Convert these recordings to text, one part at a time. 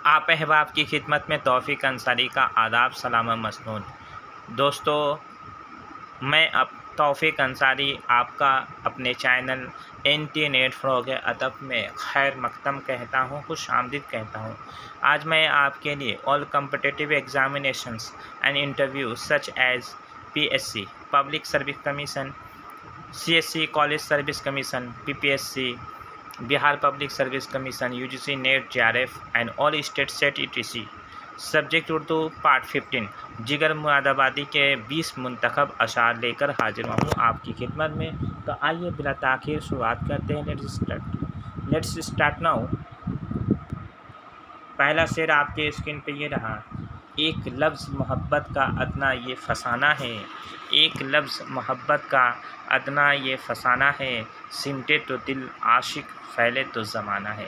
आप अहबाब की खिदमत में तौफ़ीक अंसारी का आदाब सलाम मसनून। दोस्तों, मैं अब तौफ़ीक अंसारी आपका अपने चैनल NT नेट फ़रोग़ अदब में खैर मक़दम कहता हूँ, खुश आमदीद कहता हूँ। आज मैं आपके लिए all competitive examinations and interview such as PSC public service commission, CSC college service commission, PPSC Bihar public service commission, UGC net, JRF and all state set ETC subject Urdu part 15 जिगर मुरादाबादी के 20 मुंतखब अशार लेकर हाजिर हूँ आपकी खिदमत में। तो आइए बिला ताख़ीर शुरुआत करते हैं। Let's start now. पहला शेर आपके स्क्रीन पे ये रहा। एक लफ्ज़ मोहब्बत का अदना ये फसाना है, एक लफ्ज़ मोहब्बत का अदना ये फसाना है, सिमटे तो दिल आशिक फैले तो ज़माना है।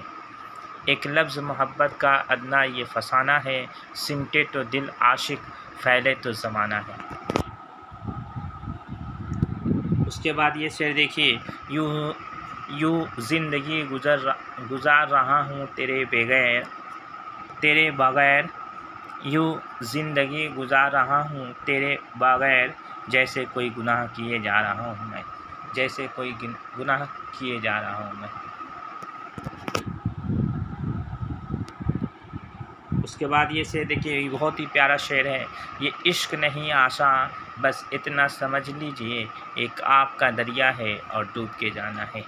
एक लफ्ज़ मोहब्बत का अदना ये फसाना है, सिमटे तो दिल आशिक फैले तो ज़माना है। उसके बाद ये शेर देखिए। यूँ ज़िंदगी गुजार रहा हूँ तेरे बग़ैर, यूँ ज़िंदगी गुजार रहा हूँ तेरे बग़ैर, जैसे कोई गुनाह किए जा रहा हूँ मैं, जैसे कोई गुनाह किए जा रहा हूँ मैं। उसके बाद ये शेर देखिए, ये बहुत ही प्यारा शेर है। ये इश्क नहीं आशा बस इतना समझ लीजिए, एक आपका दरिया है और डूब के जाना है।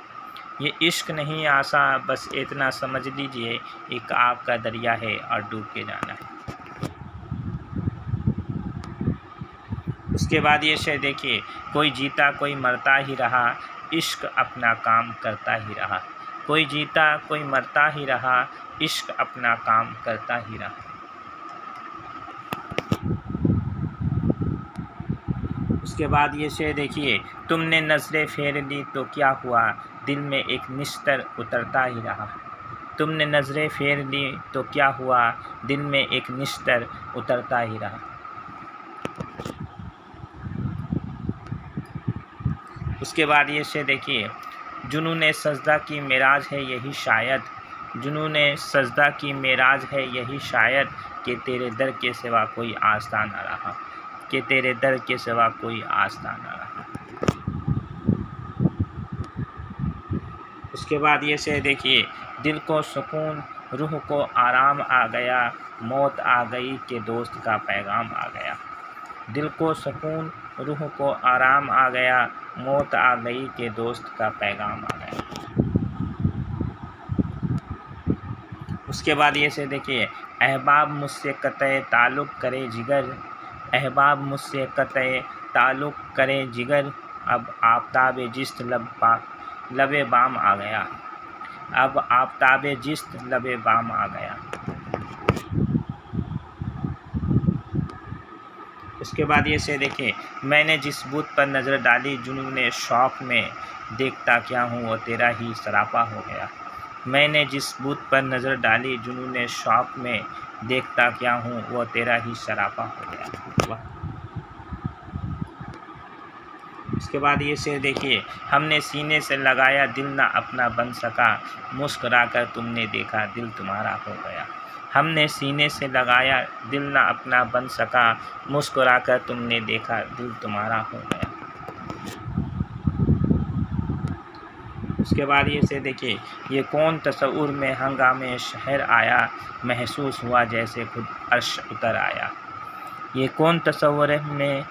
ये इश्क नहीं आशा बस इतना समझ लीजिए, एक आपका दरिया है और डूब के जाना है। उसके बाद ये शेर देखिए। कोई जीता कोई मरता ही रहा, इश्क अपना काम करता ही रहा। कोई जीता कोई मरता ही रहा, इश्क अपना काम करता ही रहा। उसके बाद ये शेर देखिए। तुमने नज़रें फेर ली तो क्या हुआ, दिल में एक निस्तर उतरता ही रहा। तुमने नज़रें फेर ली तो क्या हुआ, दिल में एक निस्तर उतरता ही रहा। उसके बाद ये शेर देखिए। जुनूने सजदा की मेराज है यही शायद, जुनूने सजदा की मेराज है यही शायद, कि तेरे दर के सिवा कोई आस्था न रहा, कि तेरे दर के सिवा कोई आस्था न रहा। उसके बाद ये शेर देखिए। दिल को सुकून रूह को आराम आ गया, मौत आ गई कि दोस्त का पैगाम आ गया। दिल को सुकून रूह को आराम आ गया, मौत आ गई कि दोस्त का पैगाम आ गया। उसके बाद ये से देखिए। अहबाब मुझसे कतई ताल्लुक़ करे जिगर, अहबाब मुझसे कतई ताल्लुक़ करे जिगर, अब आफ़ताब जिस्त लबे बाम आ गया, अब आफ़ताब जिस्त लबे बाम आ गया। उसके बाद ये से देखिए। मैंने जिस बुत पर नज़र डाली जुनूने शौक़ में, देखता क्या हूँ वो तेरा ही सरापा हो गया। मैंने जिस बुत पर नज़र डाली जुनूने शौक़ में, देखता क्या हूँ वो तेरा ही सरापा हो गया। उसके बाद ये शेर देखिए। हमने सीने से लगाया दिल ना अपना बन सका, मुस्कुरा कर तुमने देखा दिल तुम्हारा हो गया। हमने सीने से लगाया दिल ना अपना बन सका, मुस्कुरा कर तुमने देखा दिल तुम्हारा हो गया। उसके बाद ये से देखिए। ये कौन तसव्वुर में हंगामे शहर आया, महसूस हुआ जैसे खुद अर्श उतर आया। ये कौन तसव्वुर में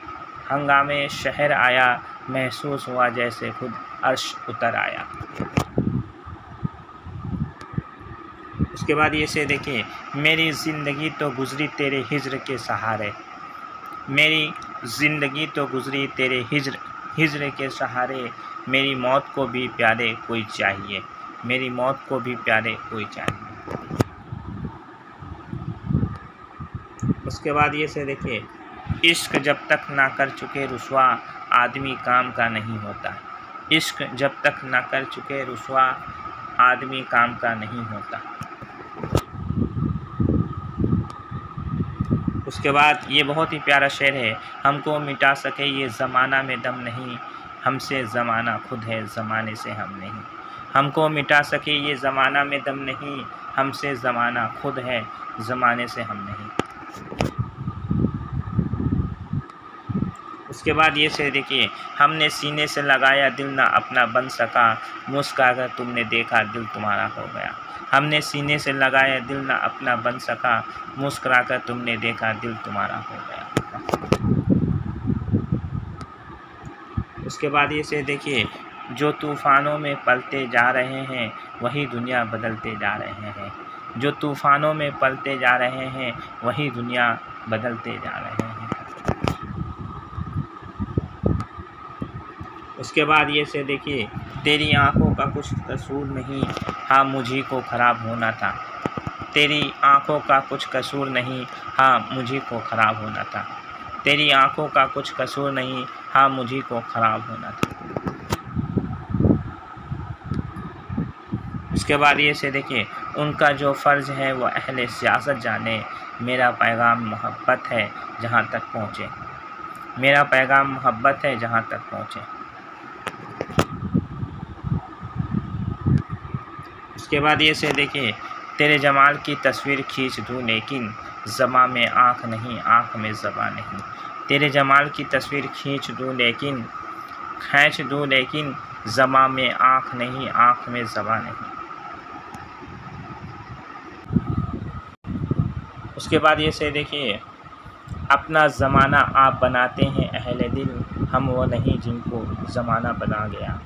हंगामे शहर आया, महसूस हुआ जैसे खुद अर्श उतर आया। उसके बाद ये से देखिए। मेरी ज़िंदगी तो गुज़री तेरे हिज्र के सहारे, मेरी ज़िंदगी तो गुज़री तेरे हिज्र के सहारे, मेरी मौत को भी प्यारे कोई चाहिए, मेरी मौत को भी प्यारे कोई चाहिए। उसके बाद ये से देखिए। इश्क जब तक ना कर चुके रुसवा, आदमी काम का नहीं होता। इश्क जब तक ना कर चुके रुसवा, आदमी काम का नहीं होता। उसके बाद ये बहुत ही प्यारा शेर है। हमको मिटा सके ये ज़माना में दम नहीं, हमसे ज़माना खुद है ज़माने से हम नहीं। हमको मिटा सके ये ज़माना में दम नहीं, हमसे ज़माना खुद है, ज़माने से हम नहीं। उसके बाद ये से देखिए, हमने सीने से लगाया दिल ना अपना बन सका, मुस्कुरा कर तुमने देखा दिल तुम्हारा हो गया। हमने सीने से लगाया दिल ना अपना बन सका, मुस्कुरा कर तुमने देखा दिल तुम्हारा हो गया। उसके बाद ये से देखिए, जो तूफ़ानों में पलते जा रहे हैं वही दुनिया बदलते जा रहे हैं। जो तूफ़ानों में पलते जा रहे हैं वही दुनिया बदलते जा रहे हैं। उसके बाद ये से देखिए, तेरी आँखों का कुछ कसूर नहीं, हाँ मुझी को ख़राब होना था। तेरी आँखों का कुछ कसूर नहीं, हाँ मुझी को ख़राब होना था। तेरी आँखों का कुछ कसूर नहीं, हाँ मुझी को ख़राब होना था। उसके बाद ये से देखिए, उनका जो फ़र्ज़ है वो अहले सियासत जाने, मेरा पैगाम मोहब्बत है जहाँ तक पहुँचे। मेरा पैगाम मोहब्बत है जहाँ तक पहुँचे। उसके बाद ये से देखिए, तेरे जमाल की तस्वीर खींच दूँ लेकिन ज़बां में आँख नहीं, आँख में ज़बां नहीं। तेरे जमाल की तस्वीर खींच दूँ लेकिन ज़बां में आँख नहीं, आँख में ज़बां नहीं। उसके बाद ये से देखिए, अपना ज़माना आप बनाते हैं अहले दिल, हम वो नहीं जिनको ज़माना बना गया।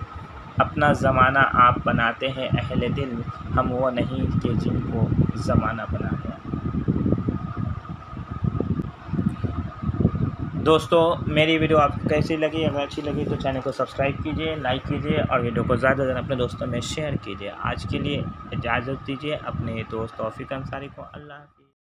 अपना ज़माना आप बनाते हैं अहले दिल, हम वो नहीं कि जिनको ज़माना बना गया। दोस्तों, मेरी वीडियो आपको कैसी लगी? अगर अच्छी लगी तो चैनल को सब्सक्राइब कीजिए, लाइक कीजिए और वीडियो को ज़्यादा से ज़्यादा अपने दोस्तों में शेयर कीजिए। आज के लिए इजाज़त दीजिए अपने दोस्त तौफीक अंसारी को। अल्लाह हाफ़िज़।